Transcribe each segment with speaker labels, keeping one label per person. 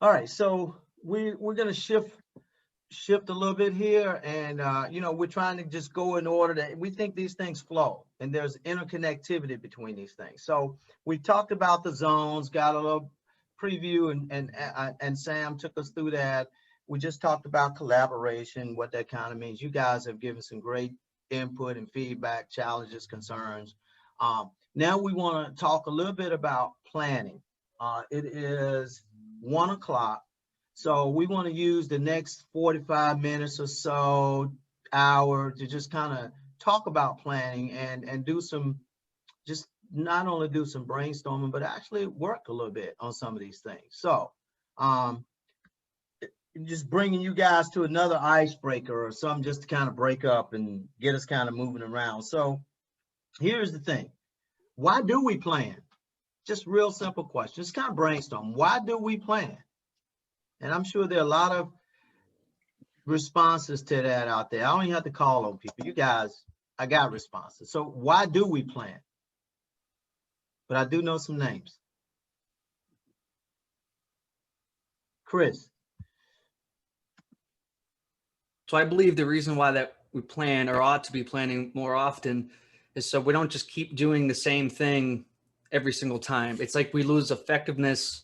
Speaker 1: All right, so we're gonna shift a little bit here, and we're trying to just go in order that we think these things flow, and there's interconnectivity between these things. So we talked about the zones, got a little preview, and Sam took us through that. We just talked about collaboration, what that kind of means. You guys have given some great input and feedback, challenges, concerns. Now we want to talk a little bit about planning. It is 1 o'clock. So we want to use the next 45 minutes or so, hour, to just kind of talk about planning and do some, just not only do some brainstorming, but actually work a little bit on some of these things. So just bringing you guys to another icebreaker or something just to kind of break up and get us kind of moving around. So here's the thing. Why do we plan? Just real simple question. Just kind of brainstorm. Why do we plan? And I'm sure there are a lot of responses to that out there. I don't even have to call on people. You guys, I got responses. So why do we plan? But I do know some names. Chris.
Speaker 2: So I believe the reason why that we plan, or ought to be planning more often, is so we don't just keep doing the same thing every single time. It's like we lose effectiveness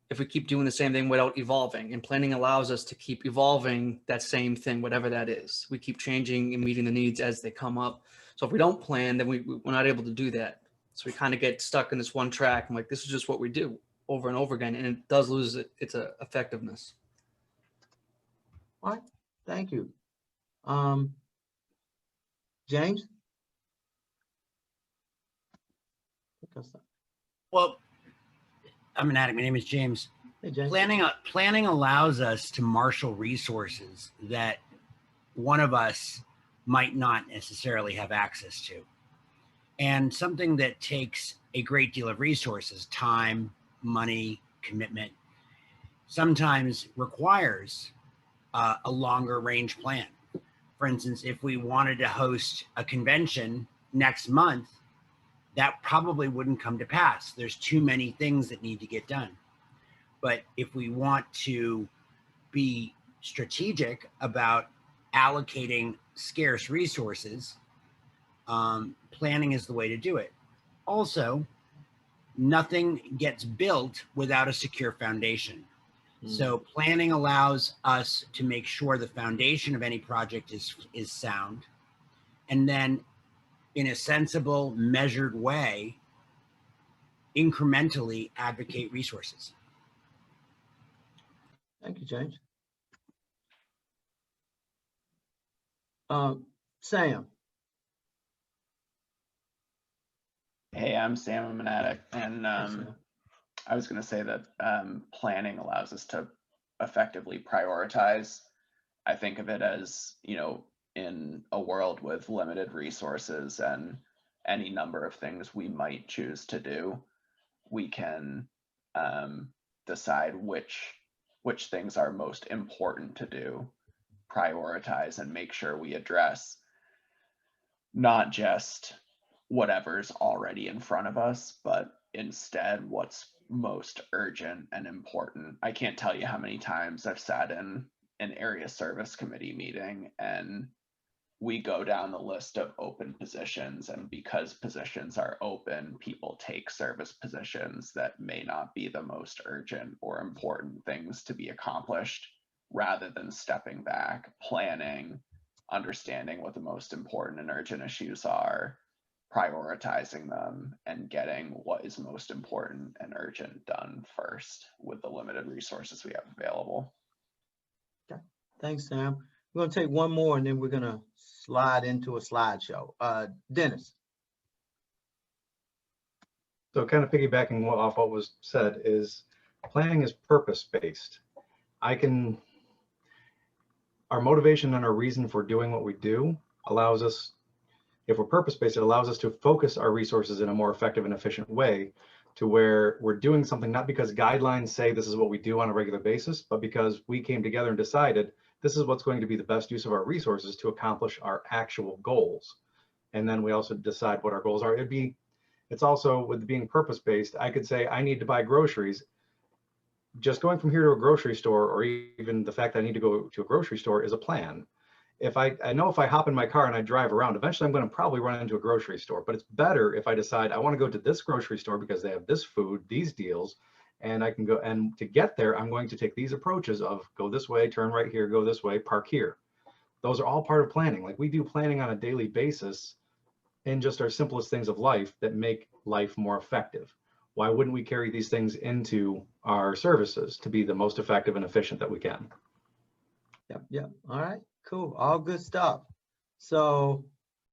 Speaker 2: if we keep doing the same thing without evolving, and planning allows us to keep evolving that same thing, whatever that is. We keep changing and meeting the needs as they come up. So if we don't plan, then we're not able to do that. So we kind of get stuck in this one track and like, this is just what we do over and over again. And it does lose its effectiveness.
Speaker 1: All right, thank you. James?
Speaker 3: Well, I'm an addict. My name is James.
Speaker 1: Hey, James.
Speaker 3: Planning allows us to marshal resources that one of us might not necessarily have access to. And something that takes a great deal of resources, time, money, commitment, sometimes requires a longer range plan. For instance, if we wanted to host a convention next month, that probably wouldn't come to pass. There's too many things that need to get done. But if we want to be strategic about allocating scarce resources, planning is the way to do it. Also, nothing gets built without a secure foundation. So planning allows us to make sure the foundation of any project is sound, and then in a sensible, measured way, incrementally advocate resources.
Speaker 1: Thank you, James. Sam.
Speaker 4: Hey, I'm Sam. I'm an addict, and I was going to say that planning allows us to effectively prioritize. I think of it as, in a world with limited resources and any number of things we might choose to do, we can decide which things are most important to do, prioritize, and make sure we address not just whatever's already in front of us, but instead what's most urgent and important. I can't tell you how many times I've sat in an area service committee meeting and we go down the list of open positions, and because positions are open, people take service positions that may not be the most urgent or important things to be accomplished, rather than stepping back, planning, understanding what the most important and urgent issues are, prioritizing them, and getting what is most important and urgent done first with the limited resources we have available.
Speaker 1: Okay, thanks, Sam. We're going to take one more and then we're going to slide into a slideshow. Dennis.
Speaker 5: So kind of piggybacking off what was said, is planning is purpose-based. Our motivation and our reason for doing what we do allows us, if we're purpose-based, it allows us to focus our resources in a more effective and efficient way, to where we're doing something not because guidelines say this is what we do on a regular basis, but because we came together and decided this is what's going to be the best use of our resources to accomplish our actual goals. And then we also decide what our goals are. It's also, with being purpose-based, I could say I need to buy groceries. just going from here to a grocery store, or even the fact that I need to go to a grocery store, is a plan. If I know if I hop in my car and I drive around, eventually I'm going to probably run into a grocery store, but it's better if I decide I want to go to this grocery store because they have this food, these deals, and I can go, and to get there, I'm going to take these approaches of go this way, turn right here, go this way, park here. Those are all part of planning. Like we do planning on a daily basis in just our simplest things of life that make life more effective. Why wouldn't we carry these things into our services to be the most effective and efficient that we can?
Speaker 1: Yep. All right, cool. All good stuff. So